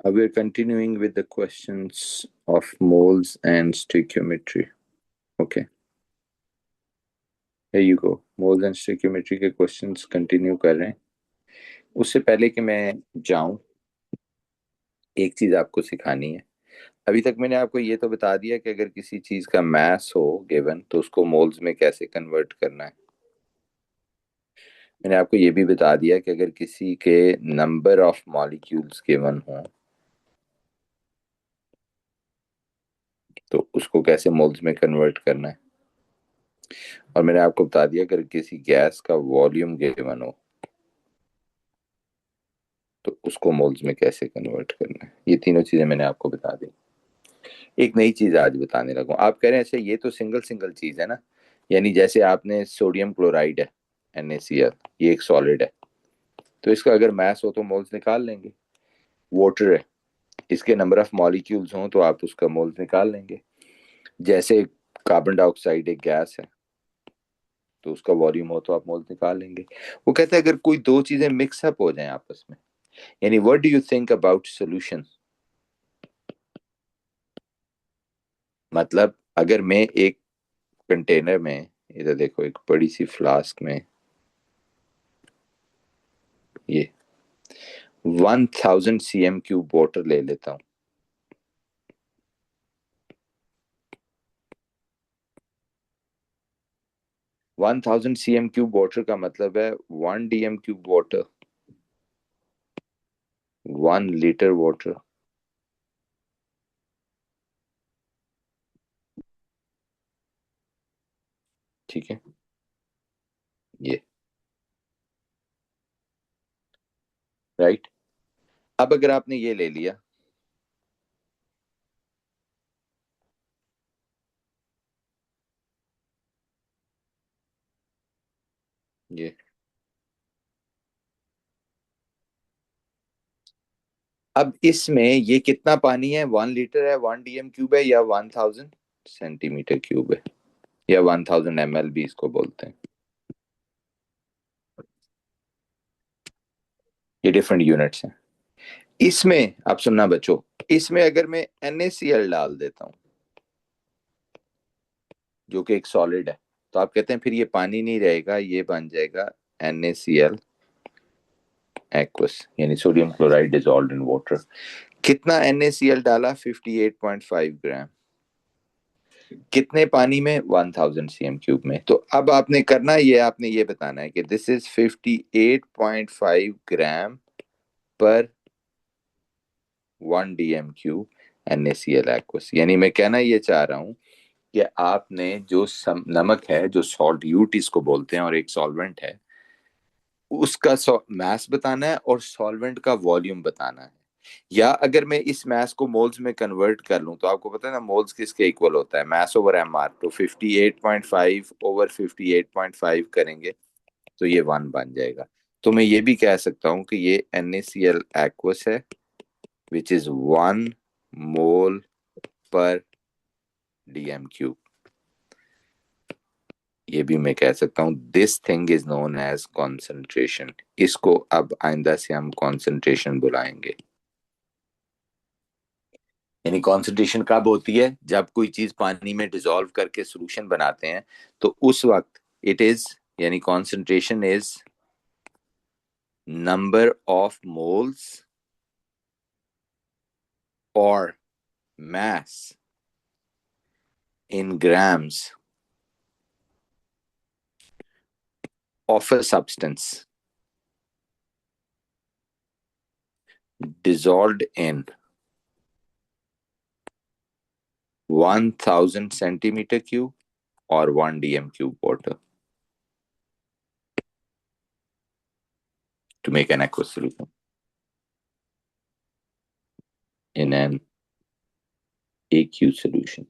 We're continuing with the questions of moles and stoichiometry. Okay. Here you go. Moles and stoichiometry के questions continue कर रहे हैं. उससे पहले कि मैं जाऊं, एक चीज आपको सिखानी है. अभी तक मैंने आपको ये तो बता दिया कि अगर किसी चीज का मास हो गिवन तो उसको मोल्स में कैसे कन्वर्ट करना है. मैंने आपको ये भी बता दिया कि अगर किसी के नंबर ऑफ मॉलिक्यूल्स गिवन हो तो उसको कैसे मोल्स में कन्वर्ट करना है. और मैंने आपको बता दिया अगर किसी गैस का वॉल्यूम गिवन हो तो उसको मोल्स में कैसे कन्वर्ट करना है. ये तीनों चीजें मैंने आपको बता दी. एक नई चीज आज बताने लगा. आप कह रहे हैं ऐसे ये तो सिंगल सिंगल चीज है ना, यानी जैसे आपने सोडियम क्लोराइड है NaCl, ये एक सॉलिड है तो इसका अगर मास हो तो मोल्स निकाल लेंगे. वाटर है, इसके नंबर ऑफ मॉलिक्यूल्स हो तो आप उसका मोल्स निकाल लेंगे. जैसे कार्बन डाइऑक्साइड एक गैस है तो उसका वॉल्यूम हो तो आप मोल्स निकाल लेंगे. वो कहते हैं अगर कोई दो चीजें मिक्सअप हो जाएं आपस में, यानी what do you think about solution. मतलब अगर मैं एक कंटेनर में, इधर देखो एक बड़ी सी फ्लास्क में ये 1000 cm क्यूब वाटर ले लेता हूँ. 1000 cm क्यूब वाटर का मतलब है 1 dm cube water, 1 litre water. ठीक है, ये राइट. अब अगर आपने ये ले लिया, ये अब इसमें ये कितना पानी है, 1 लीटर है, 1 dm क्यूब है या 1000 सेंटीमीटर क्यूब है या 1000 ml भी इसको बोलते हैं. ये डिफरेंट यूनिट्स हैं. इसमें आप सुनना बच्चों, इसमें अगर मैं NaCl डाल देता हूं जो कि एक सॉलिड है तो आप कहते हैं फिर ये पानी नहीं रहेगा, ये बन जाएगा NaCl एक्वस, यानी sodium chloride dissolved in water. कितना NaCl डाला, 58.5 ग्राम. कितने पानी में, 1000 cm क्यूब में. तो अब आपने करना ये, आपने ये बताना है कि दिस इज 58.5 ग्राम पर 1 dm क्यूब NaCl एक्वस. यानी मैं कहना ये चाह रहा हूं कि आपने जो नमक है, जो सॉल्ट्यूट इसको बोलते हैं और एक सॉल्वेंट है, उसका मास बताना है और सॉल्वेंट का वॉल्यूम बताना है. या अगर मैं इस मास को मोल्स में कन्वर्ट कर लूं तो आपको पता है ना मोल्स किसके इक्वल होता है, मास ओवर MR. तो 58.5 ओवर 58.5 करेंगे तो ये 1 बन जाएगा. तो मैं ये भी कह सकता हूं कि ये NaCl एक्वस है विच इज 1 मोल पर dm क्यूब. ये भी मैं कह सकता हूं this thing is known as concentration. इसको अब आइंदा से हम कॉन्सेंट्रेशन बुलाएंगे. यानी कॉन्सेंट्रेशन कब होती है, जब कोई चीज पानी में डिसॉल्व करके सॉल्यूशन बनाते हैं तो उस वक्त इट इज, यानी concentration is number of moles और mass in grams of a substance dissolved in 1000 centimeter cube or 1 dm cube water to make an aqueous solution in an aqueous solution.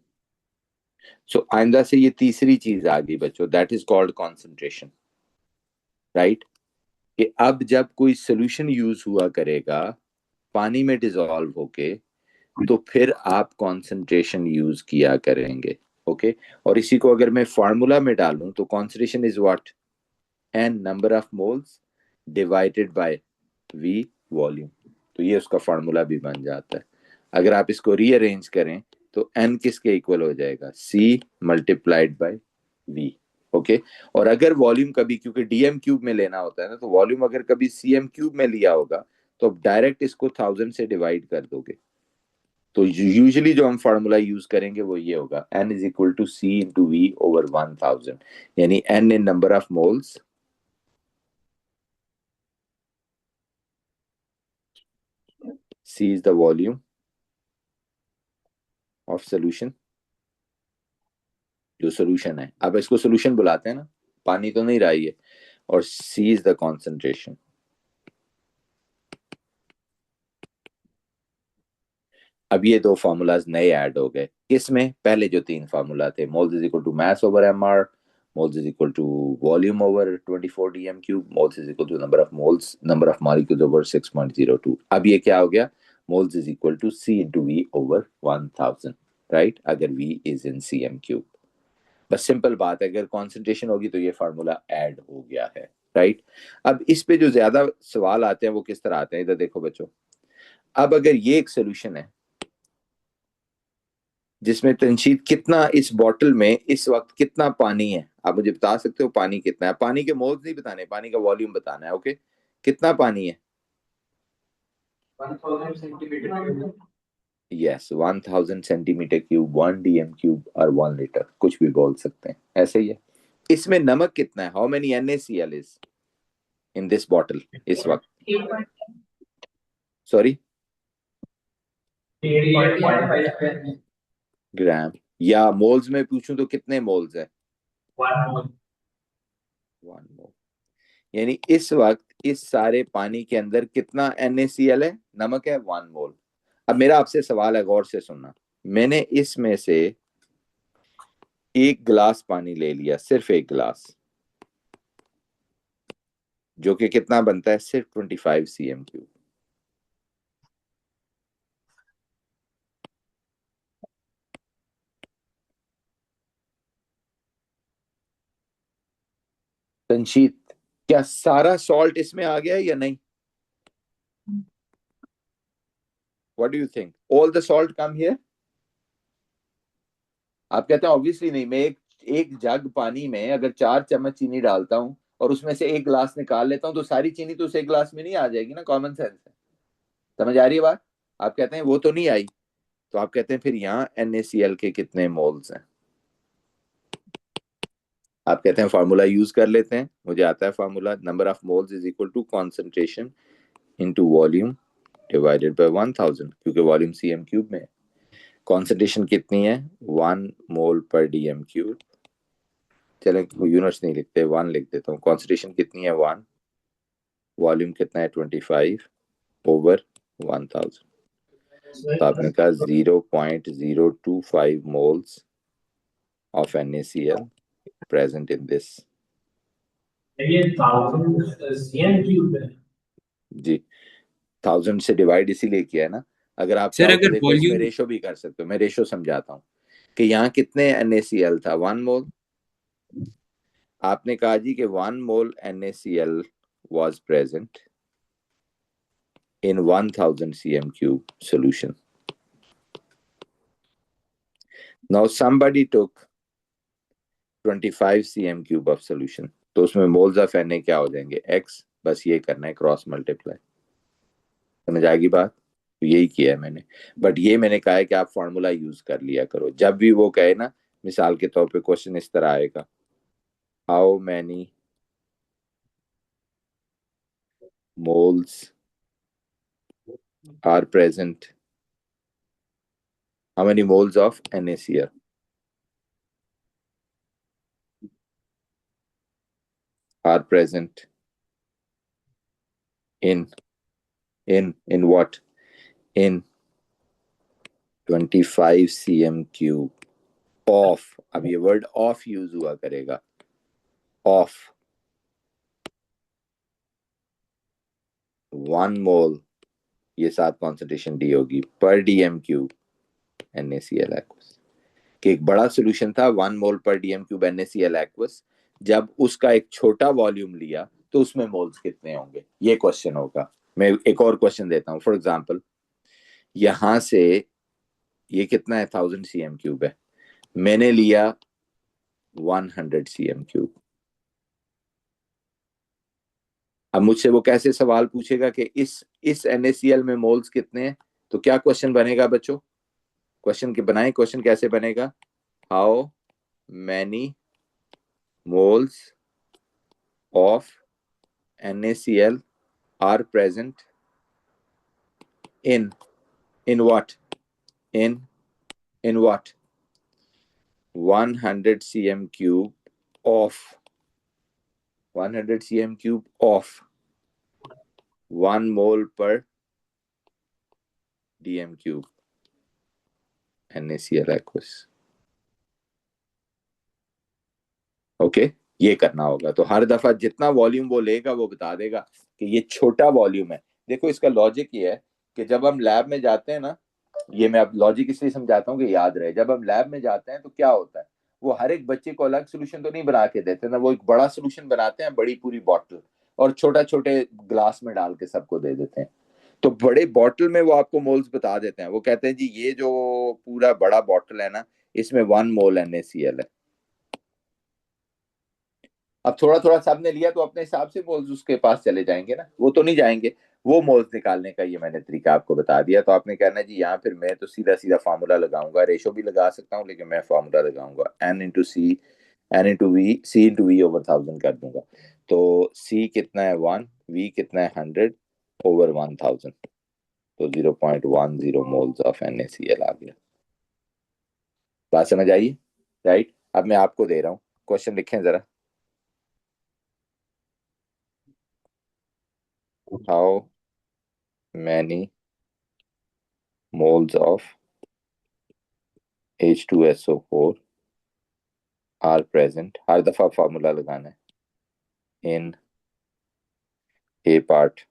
So आइंदा से ये तीसरी चीज आ गई बच्चों, that is called concentration. Right, कि अब जब कोई सोल्यूशन यूज हुआ करेगा पानी में डिसॉल्व होके तो फिर आप कॉन्सेंट्रेशन यूज किया करेंगे. ओके, और इसी को अगर मैं फार्मूला में डालूं तो concentration is what, n number of moles divided by V volume. तो ये उसका फार्मूला भी बन जाता है। अगर आप इसको रीअरेंज करें तो n किसके इक्वल हो जाएगा, c multiplied by v। Okay, और अगर वॉल्यूम कभी, क्योंकि डीएम क्यूब में लेना होता है ना, तो वॉल्यूम अगर कभी सीएम क्यूब में लिया होगा तो डायरेक्ट इसको 1000 से डिवाइड कर दोगे। तो यूजुअली जो हम फार्मूला यूज करेंगे वो ये होगा, n is equal to C into V over 1000, यानी n in number of moles, c is the volume of solution, जो सोल्यूशन है, अब इसको सोल्यूशन बुलाते हैं ना, पानी तो नहीं रहा ये, और c इज द कॉन्सेंट्रेशन। अब ये दो फॉर्मूलाज नए ऐड हो गए, इसमें पहले जो तीन फार्मूला थे, moles is equal to mass over MR, moles is equal to volume over 24 DM cube, moles is equal to number of moles, number of molecules over 6.02। अब ये क्या हो गया, moles is equal to C into V over 1000, right, अगर V is in C M cube. बस simple बात है, अगर कॉन्सेंट्रेशन होगी तो ये फार्मूला ऐड हो गया है, राइट। अब इस पे जो ज्यादा सवाल आते हैं वो किस तरह आते हैं, इधर देखो बच्चों। अब अगर ये एक सोल्यूशन है जिसमें तंशीद कितना, इस बॉटल में इस वक्त कितना पानी है, आप मुझे बता सकते हो पानी कितना है? पानी के मोल्स नहीं बताने, पानी का वॉल्यूम बताना है। ओके, कितना पानी है? 1000 centimetre. Yes, 1000 centimetre cube, 1 DM cube और 1 लीटर, कुछ भी बोल सकते हैं, ऐसे ही है। इसमें नमक कितना है? How many NaCl is in this bottle इस वक्त? सॉरी, 8.5 ग्राम, या मोल्स में पूछूं तो कितने मोल्स है? 1 1 मोल। यानी इस वक्त इस सारे पानी के अंदर कितना NaCl है, नमक है? 1 मोल। अब मेरा आपसे सवाल है, गौर से सुनना। मैंने इसमें से एक गिलास पानी ले लिया, सिर्फ एक गिलास, जो कि कितना बनता है, सिर्फ 25 cm3। तंशीद, क्या सारा सॉल्ट इसमें आ गया या नहीं? What do you think, all the salt come here? आप कहते हैं ऑब्वियसली नहीं। मैं एक जग पानी में अगर 4 चम्मच चीनी डालता हूं और उसमें से एक गिलास निकाल लेता हूं तो सारी चीनी तो उस एक गिलास में नहीं आ जाएगी ना, कॉमन सेंस है। समझ आ रही है बात? आप कहते हैं वो तो नहीं आई, तो आप कहते हैं फिर यहाँ NaCl के कितने मोल्स हैं? आप कहते हैं फार्मूला यूज कर लेते हैं, मुझे आता है formula, number of moles is equal to concentration into volume divided by 1000, क्योंकि वॉल्यूम cm क्यूब में है। कॉन्सेंट्रेशन कितनी है? 1 मोल पर डीएम क्यूब। चलें यूनिट्स नहीं लिखते, 1 लिख देता हूँ। कॉन्सेंट्रेशन कितनी है? 1। वॉल्यूम कितना है? 25 ओवर 1000। तो आपने कहा 0.025 moles of NaCl present in this. ये 1000 सीएम क्यूब है जी, 1000 से डिवाइड इसीलिए किया है ना। अगर आप सर चाहो तो अगर देखो इसमें वॉल्यूम रेशो भी कर सकते हो, मैं रेशो समझाता हूँ कि यहाँ कितने NaCl था, 1 मोल। आपने कहा जी कि 1 मोल NaCl was present in 1000 cm cube solution. Now somebody took 25 cm cube of solution, तो उसमें मोल्स ऑफ Na क्या हो जाएंगे? X। बस ये करना है, क्रॉस मल्टीप्लाई। समझ आएगी बात? तो यही किया है मैंने, बट ये मैंने कहा है कि आप फॉर्मूला यूज कर लिया करो जब भी वो कहे ना। मिसाल के तौर पे क्वेश्चन इस तरह आएगा, how many moles are present, how many moles of NaCl are present in what, in 25 cm cube of, अब ये वर्ड ऑफ यूज हुआ करेगा, ऑफ 1 मोल, ये साथ कॉन्सेंट्रेशन डी होगी, पर डीएम क्यूब NaCl एक्वस। कि एक बड़ा सोल्यूशन था 1 मोल पर डीएम क्यूब NaCl एक्वस, जब उसका एक छोटा वॉल्यूम लिया तो उसमें मोल्स कितने होंगे, ये क्वेश्चन होगा। मैं एक और क्वेश्चन देता हूं, फॉर एग्जांपल यहां से ये कितना है, 1000 cm³ है, मैंने लिया 100 cm³। अब मुझसे वो कैसे सवाल पूछेगा कि इस NaCl में मोल्स कितने हैं, तो क्या क्वेश्चन बनेगा बच्चों? क्वेश्चन के बनाए, क्वेश्चन कैसे बनेगा? How many moles of NaCl are present in what in what 100 cm³ of 100 cm³ of 1 mole per dm³ NaCl aqueous। Okay, ये करना होगा। तो हर दफा जितना वॉल्यूम वो लेगा वो बता देगा कि ये छोटा वॉल्यूम है। देखो इसका लॉजिक ये है कि जब हम लैब में जाते हैं ना, ये मैं अब लॉजिक इसलिए समझाता हूँ कि याद रहे, जब हम लैब में जाते हैं तो क्या होता है, वो हर एक बच्चे को अलग सोल्यूशन तो नहीं बना के देते ना, वो एक बड़ा सोल्यूशन बनाते हैं, बड़ी पूरी बॉटल, और छोटा छोटे ग्लास में डाल के सबको दे देते हैं। तो बड़े बॉटल में वो आपको मोल्स बता देते हैं, वो कहते हैं जी ये जो पूरा बड़ा बॉटल है ना, इसमें 1 मोल NaCl है। अब थोड़ा थोड़ा सबने लिया तो अपने हिसाब से मोल्स उसके पास चले जाएंगे ना, वो तो नहीं जाएंगे। वो मोल्स निकालने का ये मैंने तरीका आपको बता दिया। तो आपने कहना है जी यहाँ फिर मैं तो सीधा सीधा फार्मूला लगाऊंगा, रेशो भी लगा सकता हूँ लेकिन मैं फार्मूला लगाऊंगा, N/C/V/1000 कर दूंगा। तो C कितना है 1, V कितना है 100/1000, तो 0.10 मोल्स ऑफ NaCl आ गया। बात समझ आई? राइट। अब मैं आपको दे रहा हूँ क्वेश्चन, लिखें जरा। How many moles of H2SO4 are present, हर दफा फार्मूला लगाना है, in a part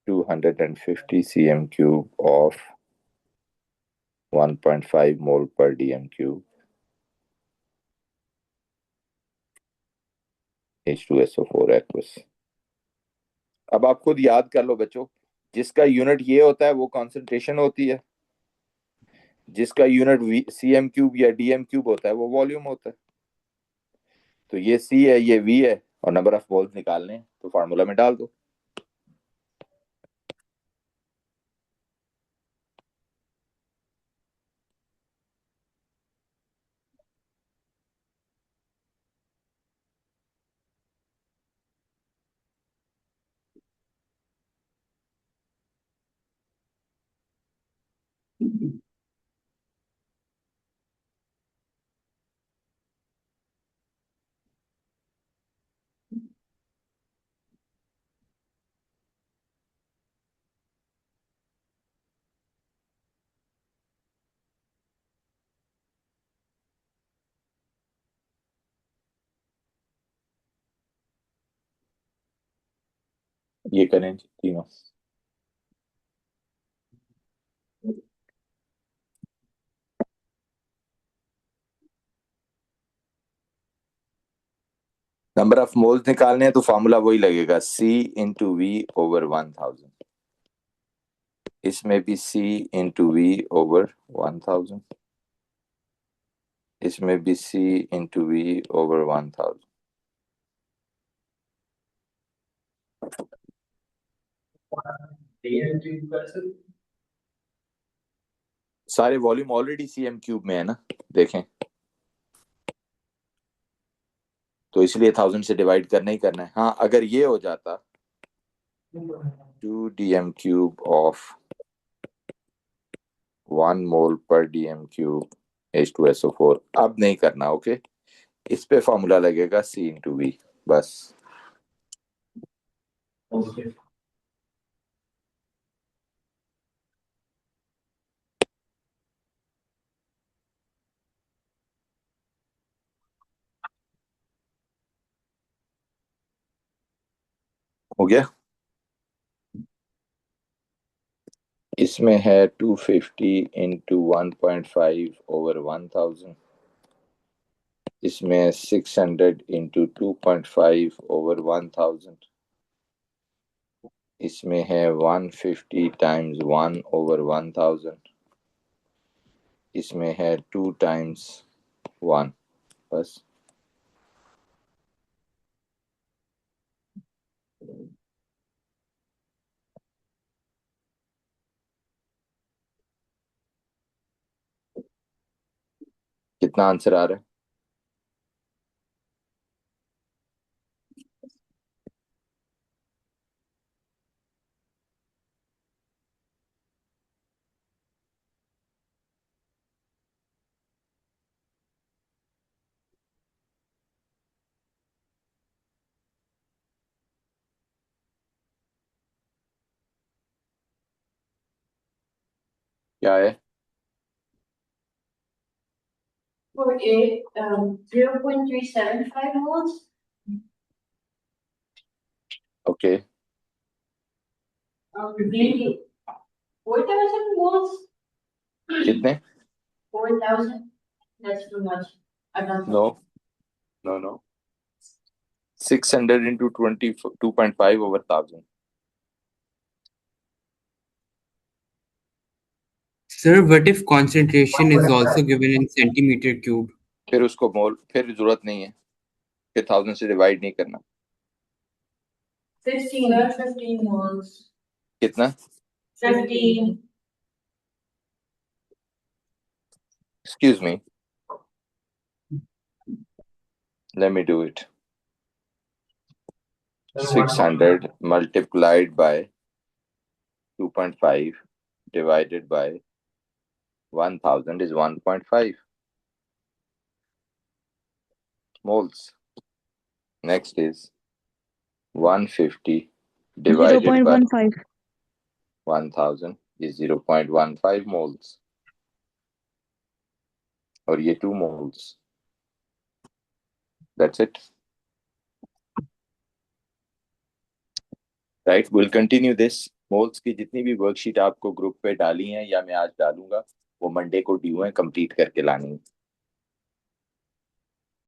250 cm³ of 1.5 mole per dm³ H2SO4 aqueous। अब आप खुद याद कर लो बच्चों, जिसका यूनिट ये होता है वो कॉन्सेंट्रेशन होती है, जिसका यूनिट cm³ या dm³ होता है वो वॉल्यूम होता है। तो ये C है, ये V है, और नंबर ऑफ मोल्स निकालने हैं तो फार्मूला में डाल दो। ये करें तीनों। नंबर ऑफ मोल्स निकालने हैं तो फॉर्मूला वही लगेगा, C/V/1000। इसमें भी C/V/1000, इसमें भी C/V/1000। सारे वॉल्यूम ऑलरेडी cm³ में है ना, देखें, तो इसलिए 1000 से डिवाइड करना ही करना है। हाँ, अगर ये हो जाता 2 dm³ ऑफ 1 मोल पर dm³ H2SO4, अब नहीं करना। ओके, इस पे फॉर्मूला लगेगा C/V, बस। ओके। हो गया। इसमें है 250 इंटू 1.5/1000, इसमें 600 इंटू 2.5/1000, इसमें है 150 टाइम्स 1/1000, इसमें है 2 टाइम्स 1, बस। कितना आंसर आ रहा है? क्या है? For it, 0.375 moles. Okay. Maybe 4,000 moles. कितने? 4,000. That's too much. I don't know, know. No, 600 into 22.5/1000। Sir, what if concentration is also given in centimeter cube? फिर उसको मोल, फिर जरूरत नहीं है, फिर 1000 से डिवाइड नहीं करना। 15 moles. कितना? 15. Excuse me, let me do it. 600 multiplied by 2.5 divided by 1000 is 1.5 moles. Next is 150 divided by 0.15. 1000 is 0.15 moles. और ये 2 moles. That's it. Right, we'll continue this. Moles की जितनी भी वर्कशीट आपको ग्रुप पे डाली हैं या मैं आज डालूंगा, वो मंडे को ड्यू है, कंप्लीट करके लानी है।